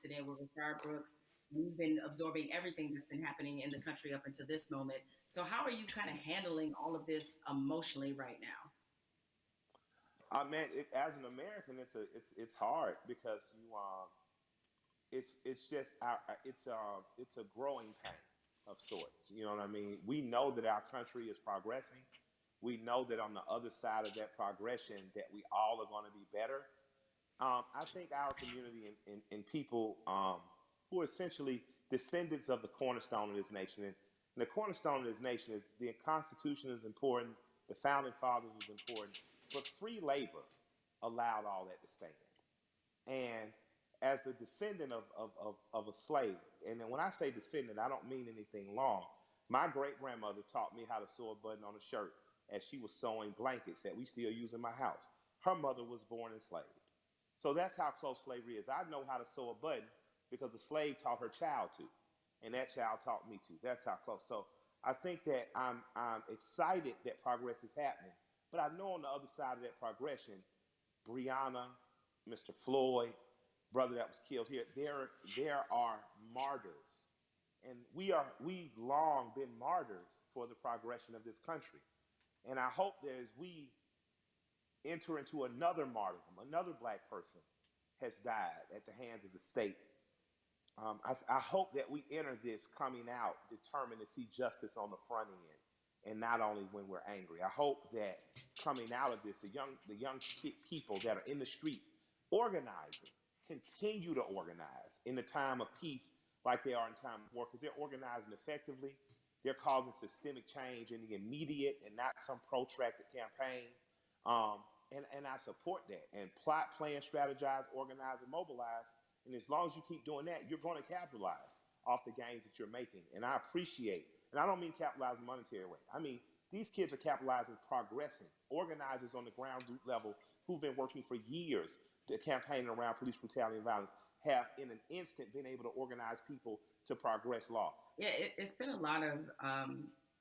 incident with Rashard Brooks. We've been absorbing everything that's been happening in the country up until this moment. So how are you kind of handling all of this emotionally right now? Man, as an American, it's hard because it's just it's a growing pain of sorts. You know what I mean? We know that our country is progressing. We know that on the other side of that progression, that we all are going to be better. I think our community and people who are essentially descendants of the cornerstone of this nation, and the cornerstone of this nation is the Constitution is important, the Founding Fathers was important, but free labor allowed all that to stand. And as the descendant of a slave, and then when I say descendant, I don't mean anything long. My great grandmother taught me how to sew a button on a shirt as she was sewing blankets that we still use in my house. Her mother was born enslaved. So that's how close slavery is. I know how to sew a button because a slave taught her child to, and that child taught me to. That's how close. So I think that I'm excited that progress is happening, but I know on the other side of that progression, Breonna, Mr. Floyd, brother that was killed here, there are martyrs, and we've long been martyrs for the progression of this country. And I hope that as we enter into another martyrdom, another black person has died at the hands of the state. I hope that we enter this coming out determined to see justice on the front end, and not only when we're angry. I hope that coming out of this, the young people that are in the streets organizing, continue to organize in the time of peace like they are in time of war, because they're organizing effectively. They're causing systemic change in the immediate and not some protracted campaign. And I support that. And plot, plan, strategize, organize, and mobilize. And as long as you keep doing that, you're going to capitalize off the gains that you're making. And I appreciate, and I don't mean capitalize in a monetary way. I mean, these kids are capitalizing, progressing. Organizers on the ground level who've been working for years to campaign around police brutality and violence have in an instant been able to organize people to progress law. Yeah, it's been a lot of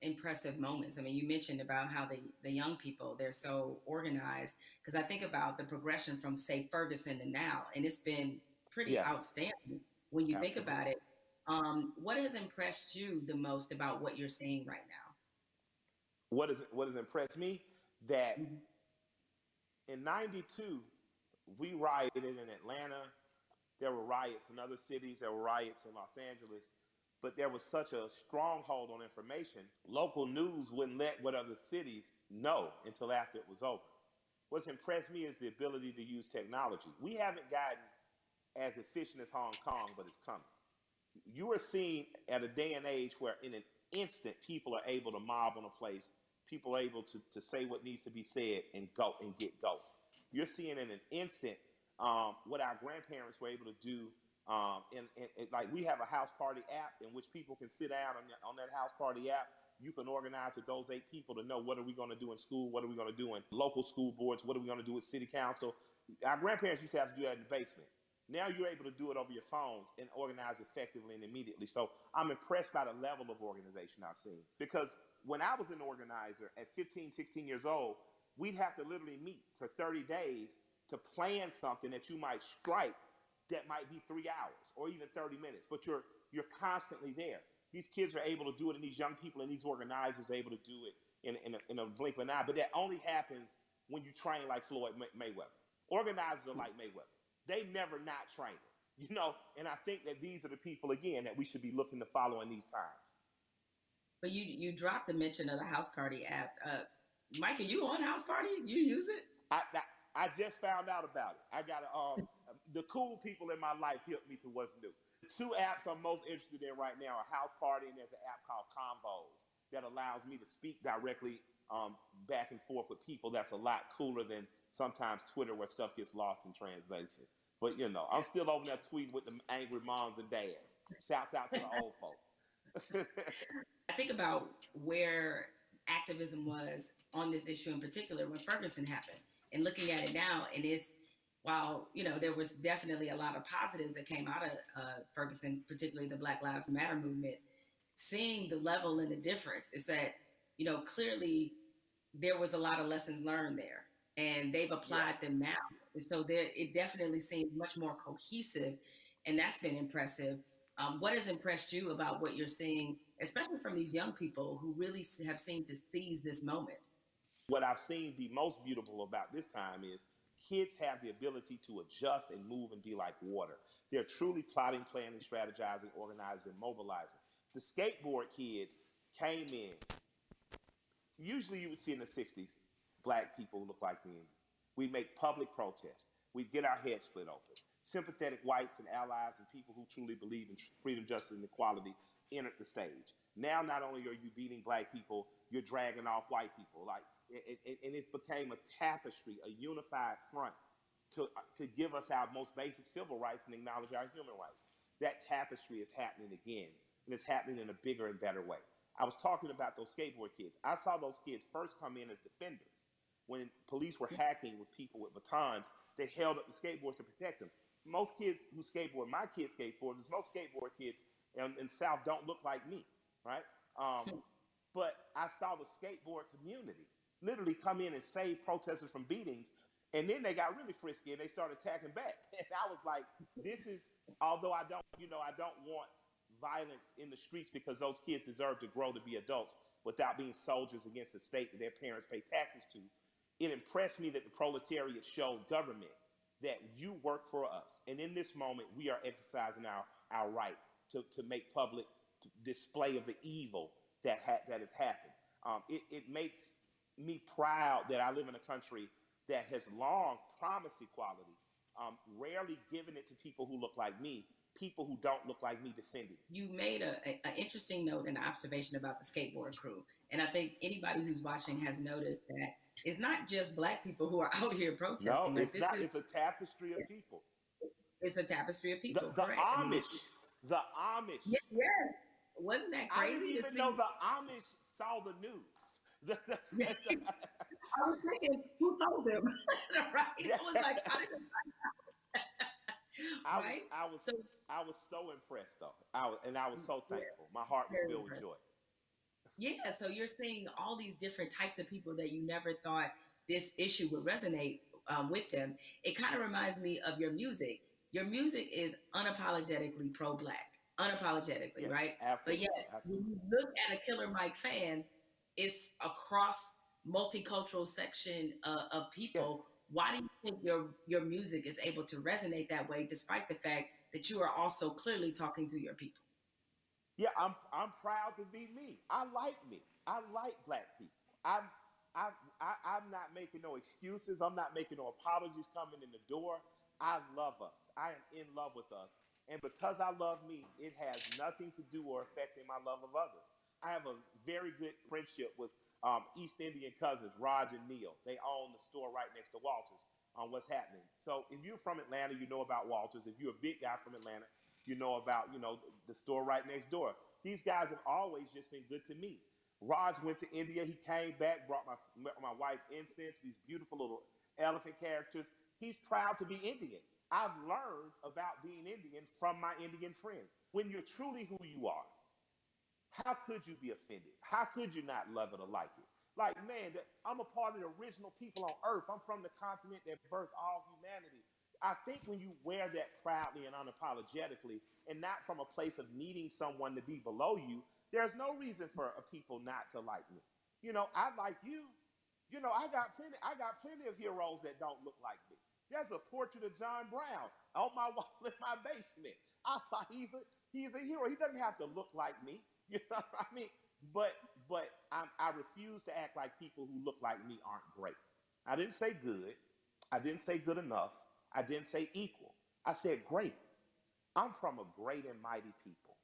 impressive moments. I mean, you mentioned about how the young people, they're so organized, because I think about the progression from, say, Ferguson to now, and it's been pretty outstanding when you think about it. What has impressed you the most about what you're seeing right now? What has impressed me? That in '92, we rioted in Atlanta. There were riots in other cities. There were riots in Los Angeles. But there was such a stronghold on information, local news wouldn't let what other cities know until after it was over. What's impressed me is the ability to use technology. We haven't gotten as efficient as Hong Kong, but it's coming. You are seeing at a day and age where in an instant people are able to mob on a place, people are able to say what needs to be said and go and get ghosts. You're seeing in an instant what our grandparents were able to do. Like we have a house party app in which people can sit down on that house party app. You can organize with those 8 people to know what are we going to do in school, what are we going to do in local school boards, what are we going to do with city council. Our grandparents used to have to do that in the basement. Now you're able to do it over your phones and organize effectively and immediately. So I'm impressed by the level of organization I've seen. Because when I was an organizer at 15, 16 years old, we'd have to literally meet for 30 days to plan something that you might strike that might be 3 hours or even 30 minutes, but you're constantly there. These kids are able to do it, and these young people and these organizers are able to do it in a blink of an eye. But that only happens when you train like Floyd Mayweather. Organizers are like Mayweather. They never not training, you know? And I think that these are the people, again, that we should be looking to follow in these times. But you dropped the mention of the House Party app. Mike, are you on House Party? You use it? I just found out about it. I got the cool people in my life helped me to what's new. The 2 apps I'm most interested in right now are House Party, and there's an app called Convos that allows me to speak directly back and forth with people. That's a lot cooler than sometimes Twitter where stuff gets lost in translation. But, you know, I'm still over there tweeting with the angry moms and dads. Shouts out to the old folks. I think about where activism was on this issue in particular when Ferguson happened, and looking at it now, and it's, while, you know, there was definitely a lot of positives that came out of Ferguson, particularly the Black Lives Matter movement, seeing the level and the difference is that, you know, clearly there was a lot of lessons learned there, and they've applied them now. And so it definitely seems much more cohesive. and that's been impressive. What has impressed you about what you're seeing, especially from these young people who really have seemed to seize this moment? What I've seen be most beautiful about this time is kids have the ability to adjust and move and be like water. They're truly plotting, planning, strategizing, organizing, mobilizing. The skateboard kids came in. Usually you would see in the 60s, black people who look like me. We'd make public protests. We'd get our heads split open. Sympathetic whites and allies and people who truly believe in freedom, justice, and equality entered the stage. Now, not only are you beating black people, you're dragging off white people. And it became a tapestry, a unified front to give us our most basic civil rights and acknowledge our human rights. That tapestry is happening again, and it's happening in a bigger and better way. I was talking about those skateboard kids. I saw those kids first come in as defenders. When police were hacking with people with batons, they held up the skateboards to protect them. Most kids who skateboard, my kids skateboard, most skateboard kids in South don't look like me, right? But I saw the skateboard community literally come in and save protesters from beatings. And then they got really frisky and they started attacking back. And I was like, this is, although I don't want violence in the streets because those kids deserve to grow to be adults without being soldiers against the state that their parents pay taxes to. It impressed me that the proletariat showed government that you work for us. And in this moment, we are exercising our right to make public display of the evil that has happened. It makes me proud that I live in a country that has long promised equality, rarely given it to people who look like me, people who don't look like me defending. You made an interesting note and observation about the skateboard crew. And I think anybody who's watching has noticed that it's not just black people who are out here protesting. No, it's not. It's a tapestry of people. It's a tapestry of people. The Amish. The Amish. Yeah. Wasn't that crazy? I didn't even know the Amish saw the news. I was thinking, who told them? Right? I was like, I didn't right? I was so impressed though. I was so thankful. My heart was filled with joy. Yeah, so you're seeing all these different types of people that you never thought this issue would resonate with them. It kind of reminds me of your music. Your music is unapologetically pro-black, unapologetically, right? Absolutely. But yet, when you look at a Killer Mike fan, it's across multicultural section of people. Yes. Why do you think your music is able to resonate that way, despite the fact that you are also clearly talking to your people? Yeah, I'm proud to be me. I like me. I like black people. I'm not making no excuses. I'm not making no apologies coming in the door. I love us. I am in love with us. And because I love me, it has nothing to do or affecting my love of others. I have a very good friendship with East Indian cousins, Raj and Neil. They own the store right next to Walters on what's happening. So if you're from Atlanta, you know about Walters. If you're a big guy from Atlanta, you know about, the store right next door. These guys have always just been good to me. Raj went to India. He came back, brought my wife incense, these beautiful little elephant characters. He's proud to be Indian. I've learned about being Indian from my Indian friends. When you're truly who you are, how could you be offended? How could you not love it or like it? Like, man, I'm a part of the original people on earth. I'm from the continent that birthed all humanity. I think when you wear that proudly and unapologetically and not from a place of needing someone to be below you, there's no reason for people not to like me. I like you. I got plenty of heroes that don't look like me. There's a portrait of John Brown on my wall in my basement. I thought he's a hero. He doesn't have to look like me. You know what I mean? But I refuse to act like people who look like me aren't great. I didn't say good. I didn't say good enough. I didn't say equal. I said great. I'm from a great and mighty people.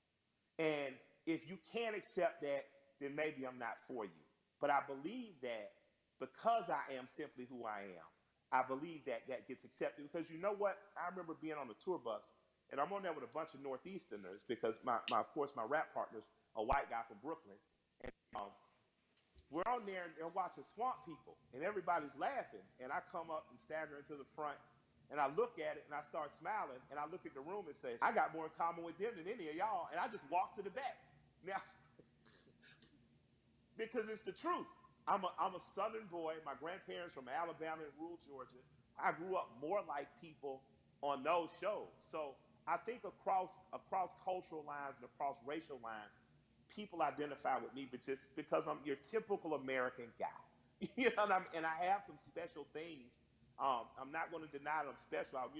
And if you can't accept that, then maybe I'm not for you. But I believe that because I am simply who I am, I believe that gets accepted. Because you know what? I remember being on a tour bus, and I'm on there with a bunch of Northeasterners because of course, my rap partner's a white guy from Brooklyn. And we're on there and they're watching Swamp People, and everybody's laughing. And I come up and stagger into the front, and I look at it, and I start smiling, and I look at the room and say, I got more in common with them than any of y'all. And I just walk to the back. Now, because it's the truth. I'm a Southern boy. My grandparents from Alabama and rural Georgia. I grew up more like people on those shows. So I think across cultural lines and across racial lines, people identify with me, but just because I'm your typical American guy. You know, and I have some special things. I'm not going to deny that I'm special. I was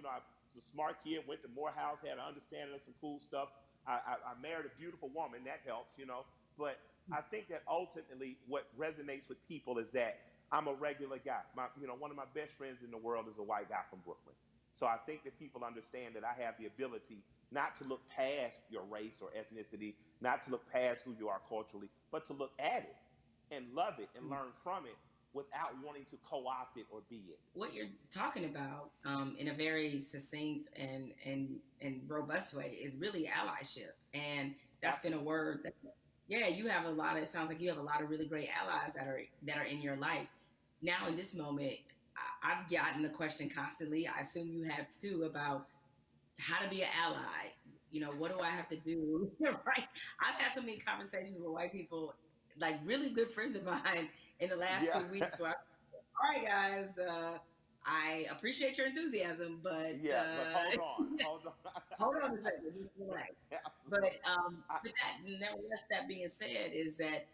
a smart kid, went to Morehouse, had an understanding of some cool stuff. I married a beautiful woman, that helps, you know. But I think that ultimately what resonates with people is that I'm a regular guy. One of my best friends in the world is a white guy from Brooklyn. So I think that people understand that I have the ability not to look past your race or ethnicity, not to look past who you are culturally, but to look at it and love it and learn from it without wanting to co-opt it or be it. What you're talking about, in a very succinct and robust way, is really allyship, and that's Absolutely. been a word that, yeah, you have a lot of. It sounds like you have a lot of really great allies that are in your life. Now, in this moment, I've gotten the question constantly. I assume you have too, about how to be an ally. What do I have to do? Right? I've had so many conversations with white people, like really good friends of mine, in the last Yeah. 2 weeks, where all right, guys, I appreciate your enthusiasm, but Yeah, but hold on. hold on a second, just relax. But nevertheless, that being said, is that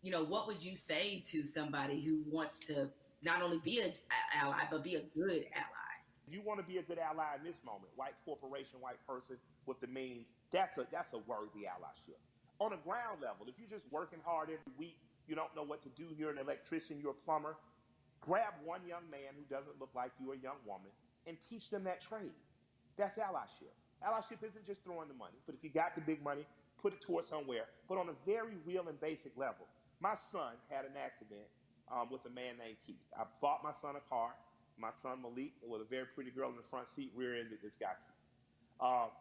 what would you say to somebody who wants to not only be an ally but be a good ally? If you want to be a good ally in this moment, white corporation, white person with the means, that's a worthy allyship. On a ground level, if you're just working hard every week, you don't know what to do, you're an electrician, you're a plumber, grab one young man who doesn't look like you, a young woman, and teach them that trade. That's allyship. Allyship isn't just throwing the money, but if you got the big money, put it towards somewhere. But on a very real and basic level, my son had an accident with a man named Keith. I bought my son a car. My son Malik, with a very pretty girl in the front seat, rear-ended this guy Keith.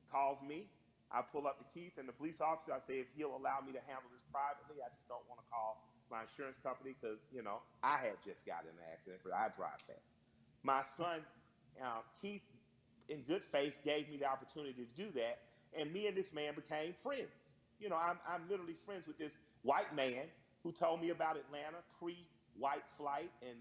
Calls me. I pull up to Keith and the police officer. I say, if he'll allow me to handle this privately, I just don't want to call my insurance company because, I had just got in an accident. I drive fast. My son, Keith, in good faith, gave me the opportunity to do that. And me and this man became friends. I'm literally friends with this white man who told me about Atlanta pre-white flight and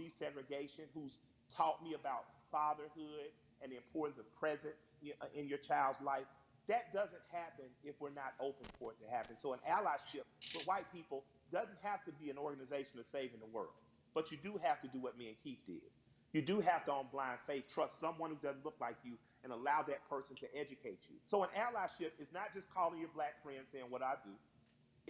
desegregation, who's taught me about fatherhood and the importance of presence in your child's life. That doesn't happen if we're not open for it to happen. So an allyship with white people doesn't have to be an organization of saving the world. But you do have to do what me and Keith did. You do have to, on blind faith, trust someone who doesn't look like you and allow that person to educate you. So an allyship is not just calling your black friend saying what I do.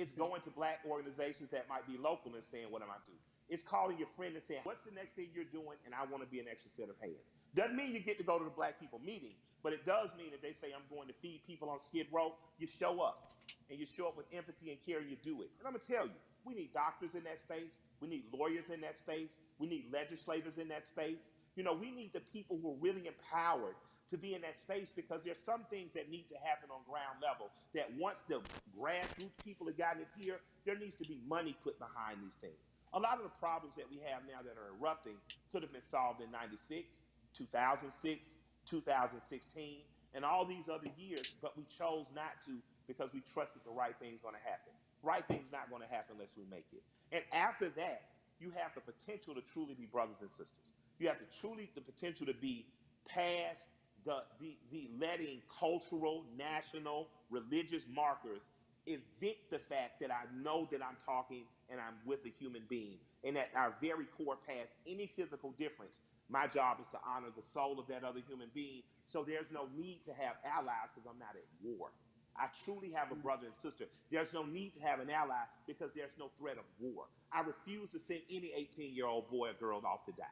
It's going to black organizations that might be local and saying, what am I doing? It's calling your friend and saying, what's the next thing you're doing? And I want to be an extra set of hands. Doesn't mean you get to go to the black people meeting, but it does mean that they say, I'm going to feed people on Skid Row. You show up, and you show up with empathy and care, and you do it. And I'm going to tell you, we need doctors in that space. We need lawyers in that space. We need legislators in that space. We need the people who are really empowered to be in that space, because there's some things that need to happen on ground level that once the grassroots people have gotten it here, there needs to be money put behind these things. A lot of the problems that we have now that are erupting could have been solved in 96, 2006, 2016, and all these other years, but we chose not to because we trusted the right thing's going to happen. Right thing's not going to happen unless we make it. And after that, you have the potential to truly be brothers and sisters. You have the potential to be past the letting cultural, national, religious markers evict the fact that I know that I'm talking and I'm with a human being, and at our very core, past any physical difference, my job is to honor the soul of that other human being. So there's no need to have allies because I'm not at war. I truly have a brother and sister. There's no need to have an ally because there's no threat of war. I refuse to send any 18-year-old boy or girl off to die.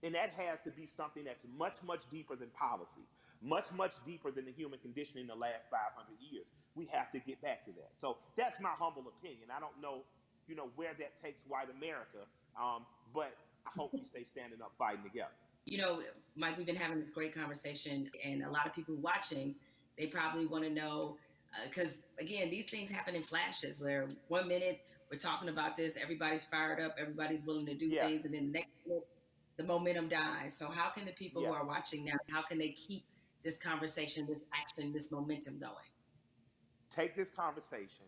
And that has to be something that's much, much deeper than policy, much, much deeper than the human condition in the last 500 years. We have to get back to that. So that's my humble opinion. I don't know, where that takes white America, but I hope we stay standing up, fighting together. Mike, we've been having this great conversation, and a lot of people watching, they probably want to know, because again, these things happen in flashes where 1 minute we're talking about this, everybody's fired up, everybody's willing to do things, and then the next minute, the momentum dies. So how can the people who are watching now, how can they keep this conversation, this action, this momentum going? Take this conversation,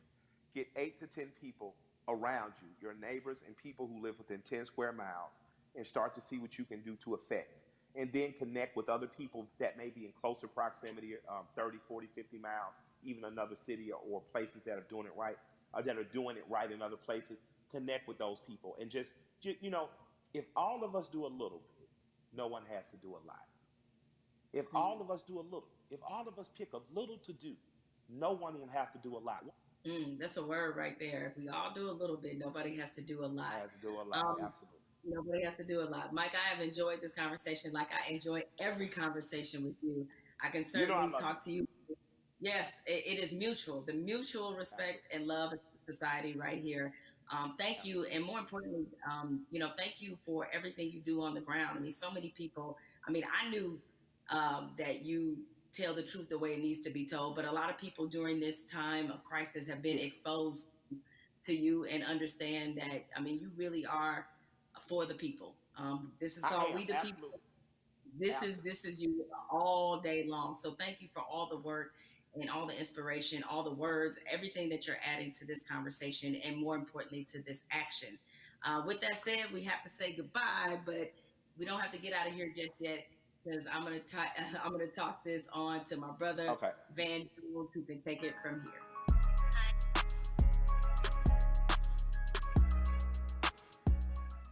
get 8 to 10 people around you, your neighbors and people who live within 10 square miles, and start to see what you can do to affect. and then connect with other people that may be in closer proximity, 30, 40, 50 miles, even another city or places that are doing it right, or that are doing it right in other places. Connect with those people and just, you know, if all of us do a little bit, no one has to do a lot. If all of us do a little, if all of us pick a little to do, no one will have to do a lot. That's a word right there. If we all do a little bit, nobody has to do a lot. Has to do a lot, Um, absolutely. Nobody has to do a lot. Mike, I have enjoyed this conversation like I enjoy every conversation with you. I can You know I certainly love you. talk to you. Yes, it is mutual. The mutual respect Absolutely. and love of society right here. Thank you, Absolutely. and more importantly, thank you for everything you do on the ground. I mean, so many people. I mean, I knew that you tell the truth the way it needs to be told, but a lot of people during this time of crisis have been Yes. exposed to you and understand that. I mean, you really are for the people. This is I called am. We the People. Absolutely. Absolutely. This is you all day long. So thank you for all the work and all the inspiration, all the words, everything that you're adding to this conversation, and more importantly to this action. With that said, we have to say goodbye, but we don't have to get out of here just yet because I'm gonna toss this on to my brother Okay. Van Jules, who can take it from here.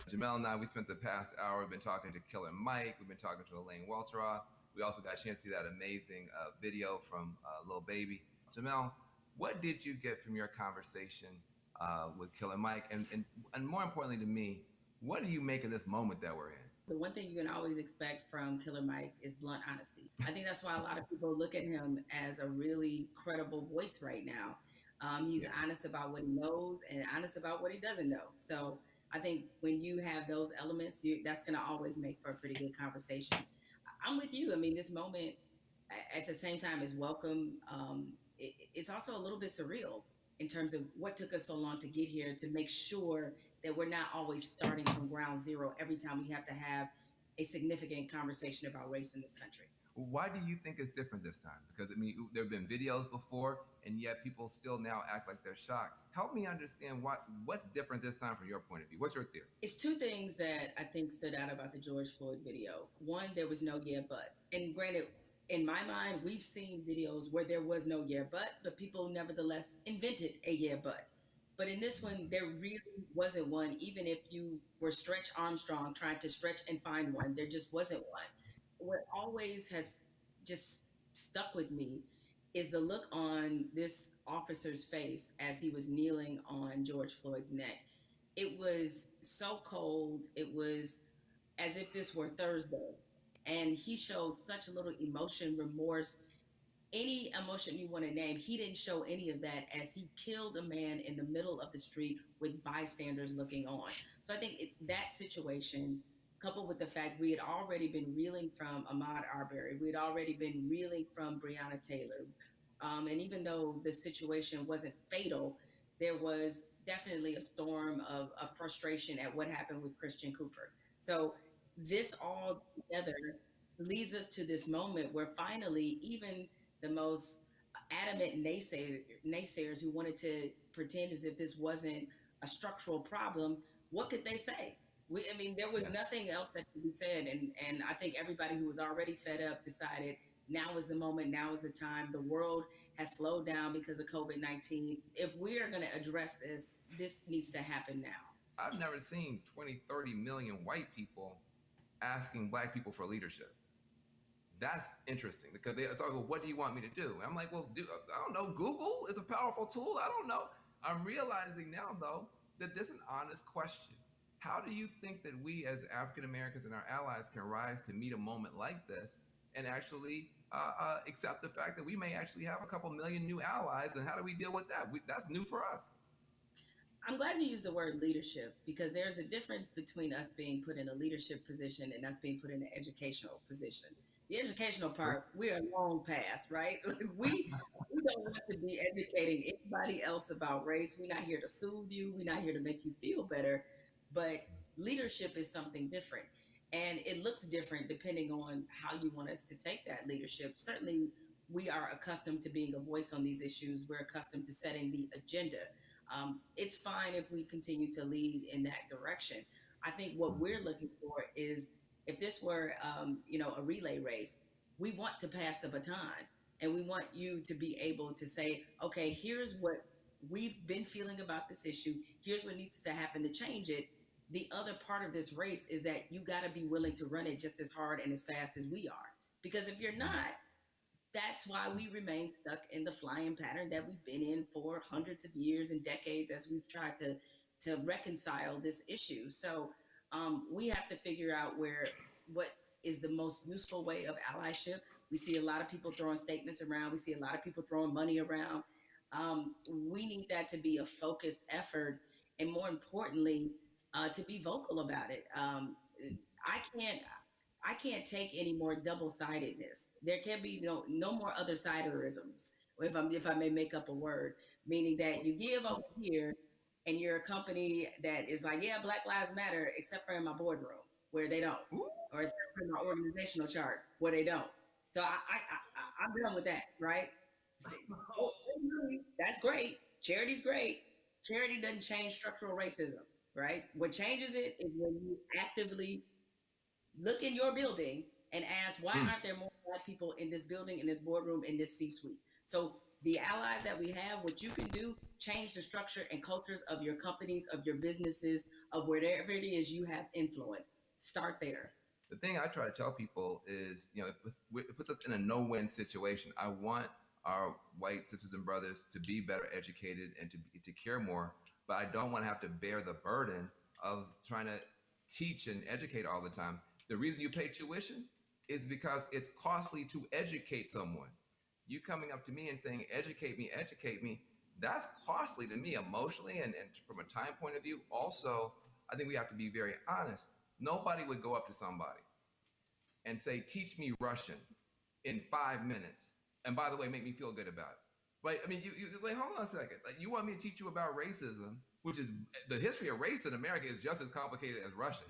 Jemele and I, we spent the past hour, we've been talking to Killer Mike, we've been talking to Elaine Welteroth. We also got a chance to see that amazing video from Lil Baby. Jemele, what did you get from your conversation with Killer Mike? And more importantly to me, what do you make of this moment that we're in? The one thing you can always expect from Killer Mike is blunt honesty. I think that's why a lot of people look at him as a really credible voice right now. He's honest about what he knows and honest about what he doesn't know. So I think when you have those elements, that's going to always make for a pretty good conversation. I'm with you. I mean, this moment at the same time is welcome. It's also a little bit surreal in terms of what took us so long to get here to make sure that we're not always starting from ground zero every time we have to have a significant conversation about race in this country. Why do you think it's different this time? Because I mean, there have been videos before, and yet people still now act like they're shocked. Help me understand what's different this time from your point of view. What's your theory? It's two things that I think stood out about the George Floyd video. One, there was no yeah, but. And granted, in my mind, we've seen videos where there was no yeah, but people nevertheless invented a yeah, but. But in this one, there really wasn't one, even if you were Stretch Armstrong trying to stretch and find one, there just wasn't one. What always has just stuck with me is the look on this officer's face as he was kneeling on George Floyd's neck. It was so cold. It was as if this were Thursday. And he showed such little emotion, remorse, any emotion you want to name. He didn't show any of that as he killed a man in the middle of the street with bystanders looking on. So I think that situation, coupled with the fact we had already been reeling from Ahmaud Arbery, we had already been reeling from Breonna Taylor. And even though the situation wasn't fatal, there was definitely a storm of frustration at what happened with Christian Cooper. So this all together leads us to this moment where finally, even the most adamant naysayers who wanted to pretend as if this wasn't a structural problem, what could they say? I mean, there was nothing else that could be said. And I think everybody who was already fed up decided now is the moment, now is the time. The world has slowed down because of COVID-19. If we are going to address this, this needs to happen now. I've never seen 20, 30 million white people asking black people for leadership. That's interesting because they start, well, what do you want me to do? I'm like, well, I don't know. Google is a powerful tool. I don't know. I'm realizing now, though, that this is an honest question. How do you think that we as African Americans and our allies can rise to meet a moment like this and actually accept the fact that we may actually have a couple million new allies? And how do we deal with that? That's new for us. I'm glad you used the word leadership because there's a difference between us being put in a leadership position and us being put in an educational position. The educational part, we are long past, right? We don't want to be educating anybody else about race. We're not here to soothe you. We're not here to make you feel better. But leadership is something different. And it looks different depending on how you want us to take that leadership. Certainly, we are accustomed to being a voice on these issues. We're accustomed to setting the agenda. It's fine if we continue to lead in that direction. I think what we're looking for is if this were, you know, a relay race, we want to pass the baton, and we want you to be able to say, okay, here's what we've been feeling about this issue. Here's what needs to happen to change it. The other part of this race is that you got to be willing to run it just as hard and as fast as we are. Because if you're not, that's why we remain stuck in the flying pattern that we've been in for hundreds of years and decades as we've tried to reconcile this issue. So we have to figure out what is the most useful way of allyship. We see a lot of people throwing statements around. We see a lot of people throwing money around. We need that to be a focused effort, and more importantly, to be vocal about it. I can't I can't take any more double-sidedness. There can be no more other siderisms, if I may make up a word, meaning that you give over here and you're a company that is like, yeah, Black Lives Matter, except for in my boardroom where they don't, or except for in my organizational chart where they don't. So I'm done with that, right? Oh, that's great. Charity's great. Charity doesn't change structural racism, right? What changes it is when you actively look in your building and ask, why aren't there more Black people in this building, in this boardroom, in this C-suite? So the allies that we have, what you can do, change the structure and cultures of your companies, of your businesses, of wherever it is you have influence. Start there. The thing I try to tell people is, you know, it puts us in a no-win situation. I want our white sisters and brothers to be better educated and to care more, but I don't want to have to bear the burden of trying to teach and educate all the time. The reason you pay tuition is because it's costly to educate someone. You coming up to me and saying, educate me, that's costly to me emotionally and from a time point of view. Also, I think we have to be very honest. Nobody would go up to somebody and say, teach me Russian in 5 minutes. And by the way, make me feel good about it. Right? I mean, you wait, hold on a second. Like, you want me to teach you about racism, which is the history of race in America is just as complicated as Russian.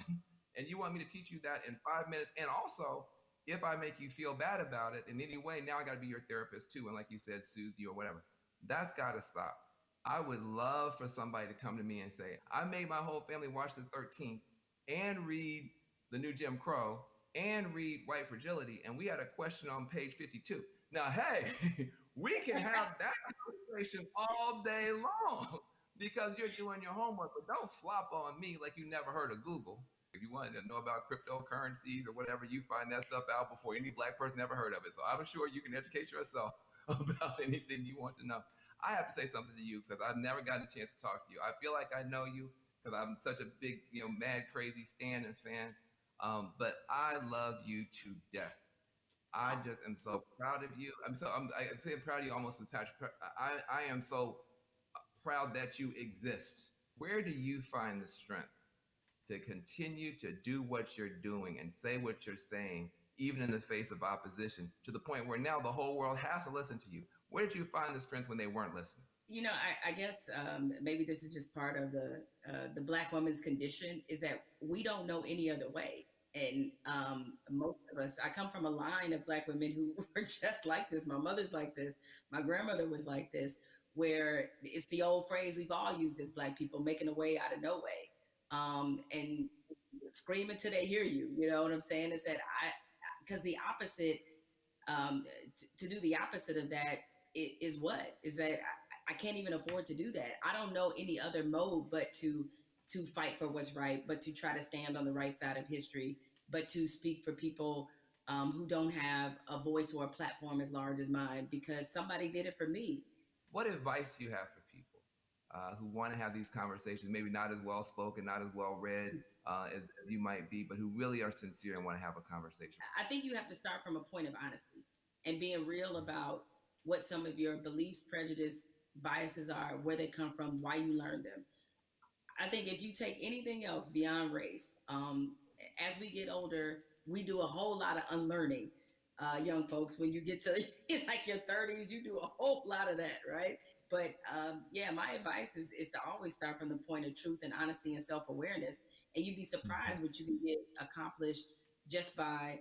And you want me to teach you that in 5 minutes. And also, if I make you feel bad about it in any way, now I got to be your therapist too. And like you said, soothe you or whatever. That's got to stop. I would love for somebody to come to me and say, I made my whole family watch the 13th and read the new Jim Crow and read White Fragility. And we had a question on page 52. Now, hey, we can have that conversation all day long because you're doing your homework, but don't flop on me like you never heard of Google. If you wanted to know about cryptocurrencies or whatever, you find that stuff out before any Black person ever heard of it. So I'm sure you can educate yourself about anything you want to know. I have to say something to you because I've never gotten a chance to talk to you. I feel like I know you because I'm such a big, mad, crazy Stan and fan. But I love you to death. I just am so proud of you. I'm saying proud of you almost as Patrick. I am so proud that you exist. Where do you find the strength to continue to do what you're doing and say what you're saying, even in the face of opposition, to the point where now the whole world has to listen to you? Where did you find the strength when they weren't listening? I guess maybe this is just part of the Black woman's condition, is that we don't know any other way. And most of us, I come from a line of Black women who were just like this. My mother's like this. My grandmother was like this, where it's the old phrase we've all used as Black people, making a way out of no way. And scream until they hear you. You know what I'm saying? Is that because the opposite, to do the opposite of that is what? Is that I can't even afford to do that. I don't know any other mode but to fight for what's right, but to try to stand on the right side of history, but to speak for people who don't have a voice or a platform as large as mine, because somebody did it for me. What advice do you have for people who want to have these conversations, maybe not as well spoken, not as well read as you might be, but who really are sincere and want to have a conversation? I think you have to start from a point of honesty and being real about what some of your beliefs, prejudice, biases are, where they come from, why you learned them. I think if you take anything else beyond race, as we get older, we do a whole lot of unlearning. Young folks, when you get to like your 30s, you do a whole lot of that, right? But yeah, my advice is to always start from the point of truth and honesty and self-awareness. And you'd be surprised what you can get accomplished just by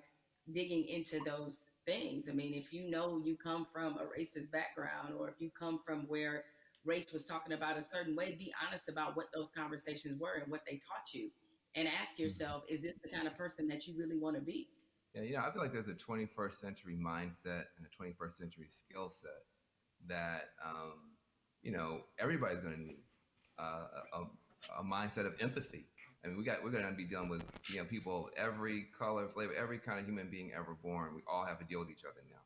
digging into those things. I mean, if you know you come from a racist background, or if you come from where race was talking about a certain way, be honest about what those conversations were and what they taught you. and ask yourself, is this the kind of person that you really want to be? Yeah, I feel like there's a 21st century mindset and a 21st century skill set that everybody's going to need a mindset of empathy. I mean, we're going to be dealing with people every color, flavor, every kind of human being ever born. We all have to deal with each other now.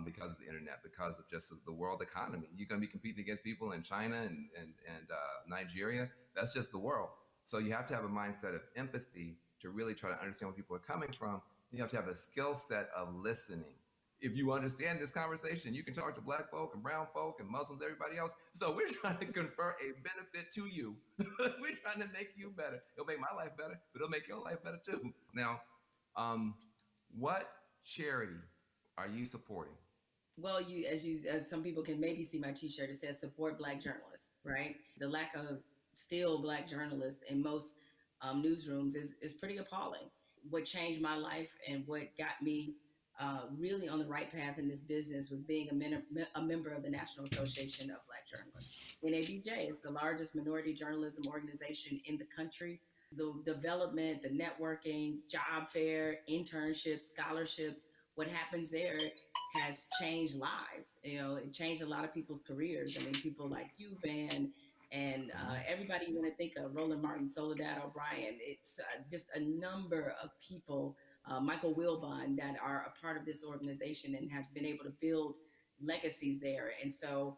Because of the internet, because of just the world economy. You're going to be competing against people in China and Nigeria. That's just the world. So you have to have a mindset of empathy to really try to understand where people are coming from. You have to have a skill set of listening. If you understand this conversation, you can talk to Black folk and brown folk and Muslims, everybody else. So we're trying to confer a benefit to you. We're trying to make you better. It'll make my life better, but it'll make your life better too. Now, what charity are you supporting? Well, as some people can maybe see my T-shirt, it says "Support Black Journalists." Right, the lack of still Black journalists in most newsrooms is pretty appalling. What changed my life and what got me really on the right path in this business was being a member of the National Association of Black Journalists. NABJ is the largest minority journalism organization in the country. The development, the networking, job fair, internships, scholarships, what happens there has changed lives. It changed a lot of people's careers. I mean, people like you, Van, and everybody you want to think of, Roland Martin, Soledad O'Brien. It's just a number of people, Michael Wilbon, that are a part of this organization and have been able to build legacies there. And so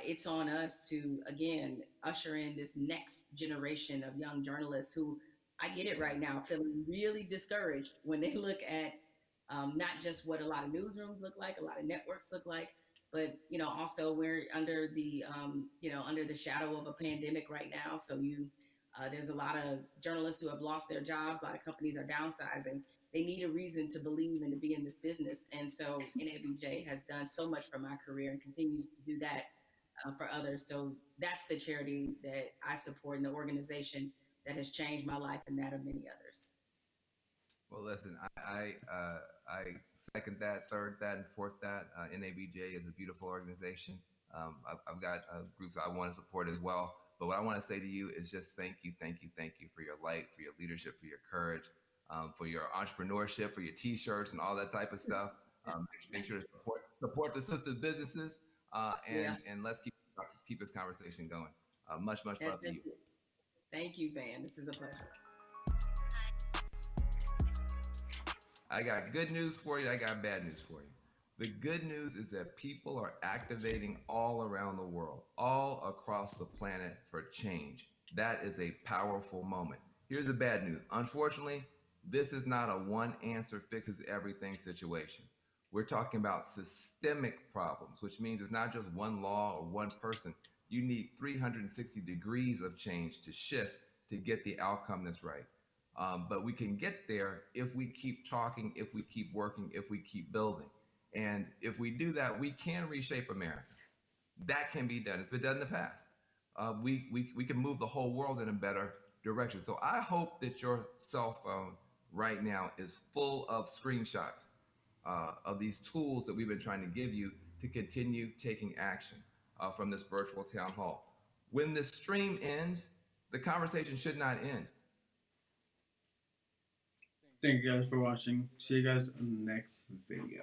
it's on us to, again, usher in this next generation of young journalists who, I get it right now, feeling really discouraged when they look at not just what a lot of newsrooms look like, a lot of networks look like, but also we're under the under the shadow of a pandemic right now. So there's a lot of journalists who have lost their jobs. A lot of companies are downsizing. They need a reason to believe and to be in this business. And so NABJ has done so much for my career and continues to do that for others. So that's the charity that I support and the organization that has changed my life and that of many others. Well, listen, I second that, third that, and fourth that. NABJ is a beautiful organization. I've got groups I want to support as well. But what I want to say to you is just thank you for your light, for your leadership, for your courage, for your entrepreneurship, for your T-shirts and all that type of stuff. Make sure to support the sisters' businesses, and let's keep this conversation going. Much love to you. Thank you, Van. This is a pleasure. I got good news for you. I got bad news for you. The good news is that people are activating all around the world, all across the planet for change. That is a powerful moment. Here's the bad news. Unfortunately, this is not a one answer fixes everything situation. We're talking about systemic problems, which means it's not just one law or one person. You need 360 degrees of change to shift to get the outcome that's right. But we can get there if we keep talking, if we keep working, if we keep building. And if we do that, we can reshape America. That can be done. It's been done in the past. We can move the whole world in a better direction. So I hope that your cell phone right now is full of screenshots of these tools that we've been trying to give you to continue taking action from this virtual town hall. When the stream ends, the conversation should not end. Thank you guys for watching. See you guys in the next video.